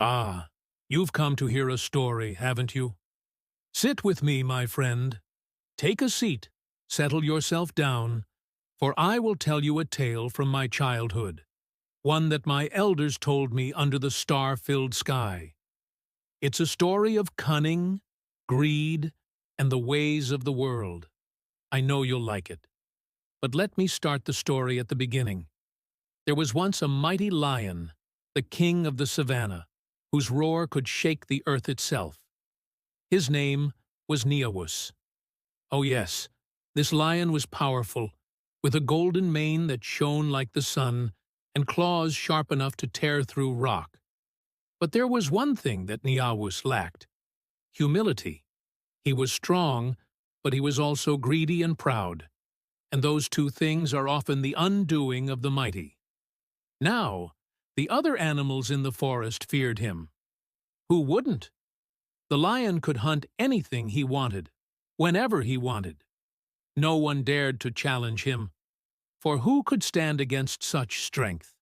Ah, you've come to hear a story, haven't you? Sit with me, my friend. Take a seat, settle yourself down, for I will tell you a tale from my childhood, one that my elders told me under the star-filled sky. It's a story of cunning, greed, and the ways of the world. I know you'll like it. But let me start the story at the beginning. There was once a mighty lion, the king of the savannah, whose roar could shake the earth itself. His name was Neowus. Oh yes, this lion was powerful, with a golden mane that shone like the sun and claws sharp enough to tear through rock. But there was one thing that Neowus lacked: humility. He was strong, but he was also greedy and proud, and those two things are often the undoing of the mighty. Now, the other animals in the forest feared him. Who wouldn't? The lion could hunt anything he wanted, whenever he wanted. No one dared to challenge him, for who could stand against such strength?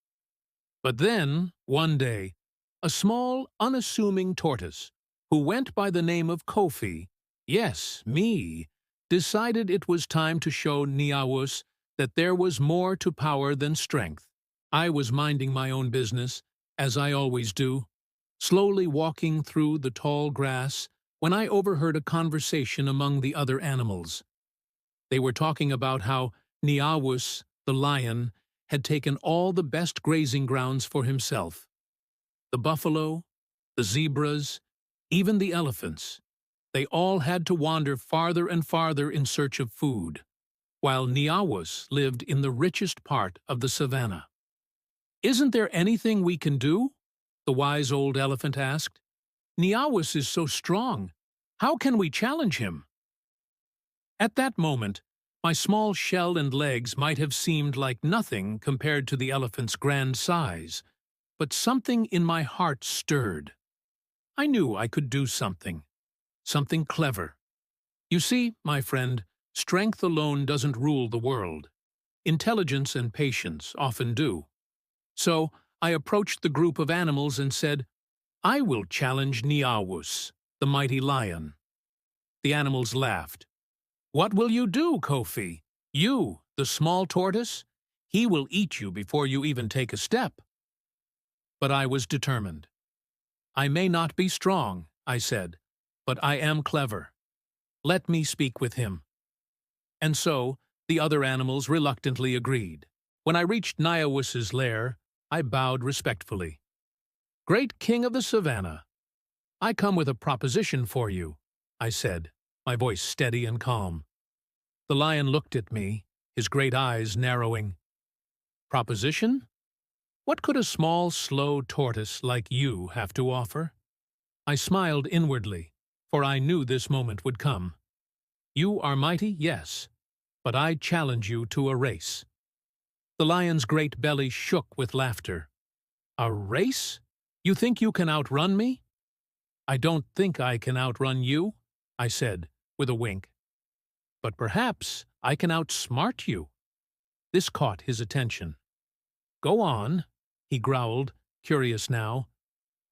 But then, one day, a small, unassuming tortoise, who went by the name of Kofi, yes, me, decided it was time to show Neowus that there was more to power than strength. I was minding my own business, as I always do, slowly walking through the tall grass when I overheard a conversation among the other animals. They were talking about how Neowus, the lion, had taken all the best grazing grounds for himself. The buffalo, the zebras, even the elephants, they all had to wander farther and farther in search of food, while Neowus lived in the richest part of the savannah. "Isn't there anything we can do?" the wise old elephant asked. "Neowus is so strong. How can we challenge him?" At that moment, my small shell and legs might have seemed like nothing compared to the elephant's grand size, but something in my heart stirred. I knew I could do something clever. You see, my friend, strength alone doesn't rule the world. Intelligence and patience often do. So I approached the group of animals and said, "I will challenge Neowus, the mighty lion." The animals laughed. "What will you do, Kofi? You, the small tortoise? He will eat you before you even take a step." But I was determined. "I may not be strong," I said, "but I am clever. Let me speak with him." And so the other animals reluctantly agreed. When I reached Neowus's lair, I bowed respectfully. "Great king of the savannah, I come with a proposition for you," I said, my voice steady and calm. The lion looked at me, his great eyes narrowing. "Proposition? What could a small, slow tortoise like you have to offer?" I smiled inwardly, for I knew this moment would come. "You are mighty, yes, but I challenge you to a race." The lion's great belly shook with laughter. "A race? You think you can outrun me?" "I don't think I can outrun you," I said, with a wink. "But perhaps I can outsmart you." This caught his attention. "Go on," he growled, curious now.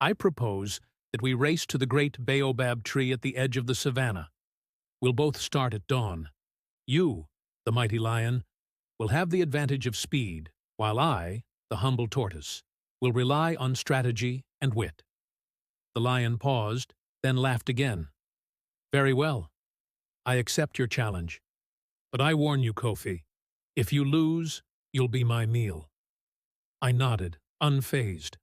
"I propose that we race to the great baobab tree at the edge of the savannah. We'll both start at dawn. You, the mighty lion, will have the advantage of speed, while I, the humble tortoise, will rely on strategy and wit." The lion paused, then laughed again. "Very well. I accept your challenge. But I warn you, Kofi, if you lose, you'll be my meal." I nodded, unfazed.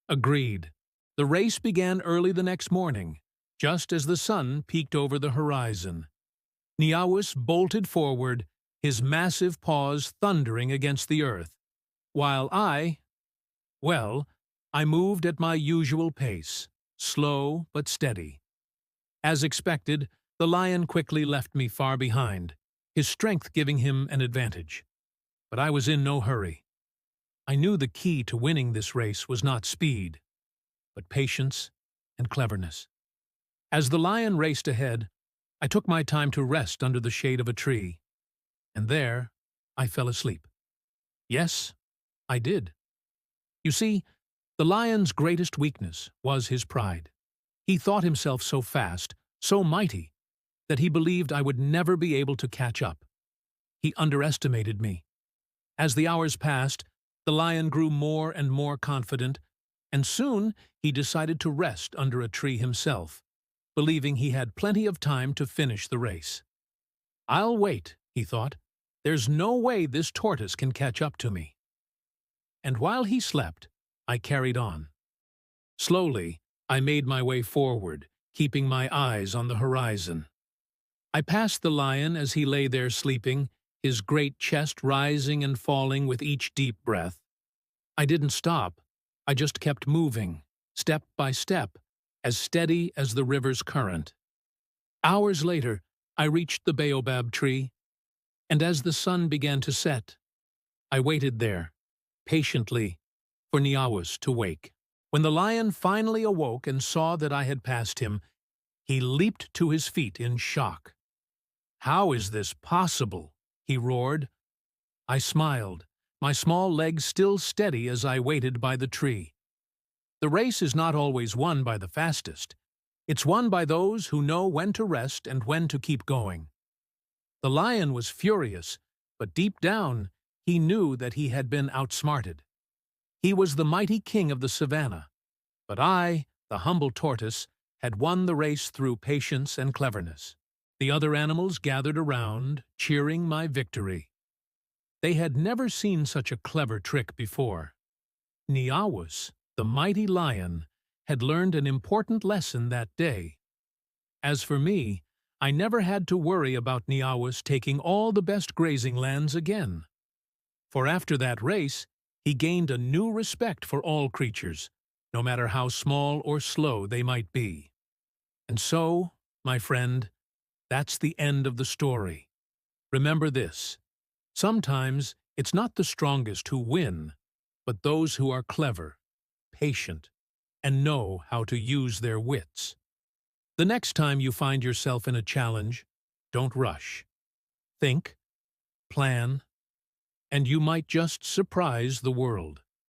Agreed. The race began early the next morning, just as the sun peeked over the horizon. Neowus bolted forward, his massive paws thundering against the earth, while I moved at my usual pace, slow but steady. As expected, the lion quickly left me far behind, his strength giving him an advantage. But I was in no hurry. I knew the key to winning this race was not speed, but patience and cleverness. As the lion raced ahead, I took my time to rest under the shade of a tree, and there I fell asleep. Yes, I did. You see, The lion's greatest weakness was his pride. He thought himself so fast, so mighty, that he believed I would never be able to catch up. He underestimated me. As the hours passed, the lion grew more and more confident, and soon he decided to rest under a tree himself, believing he had plenty of time to finish the race. "I'll wait," he thought. "There's no way this tortoise can catch up to me." And while he slept, I carried on. Slowly, I made my way forward, keeping my eyes on the horizon. I passed the lion as he lay there sleeping, his great chest rising and falling with each deep breath. I didn't stop. I just kept moving, step by step, as steady as the river's current. Hours later, I reached the baobab tree, and as the sun began to set, I waited there, patiently, for Niawus to wake. When the lion finally awoke and saw that I had passed him, he leaped to his feet in shock. "How is this possible?" he roared. I smiled, my small legs still steady as I waited by the tree. The race is not always won by the fastest. It's won by those who know when to rest and when to keep going. The lion was furious, but deep down, he knew that he had been outsmarted. He was the mighty king of the savannah, but I, the humble tortoise, had won the race through patience and cleverness. The other animals gathered around, cheering my victory. They had never seen such a clever trick before. Niawus, the mighty lion, had learned an important lesson that day. As for me, I never had to worry about Niawus taking all the best grazing lands again. For after that race, he gained a new respect for all creatures, no matter how small or slow they might be. And so, my friend, that's the end of the story. Remember this: sometimes it's not the strongest who win, but those who are clever, patient, and know how to use their wits. The next time you find yourself in a challenge, don't rush. Think, plan, and you might just surprise the world.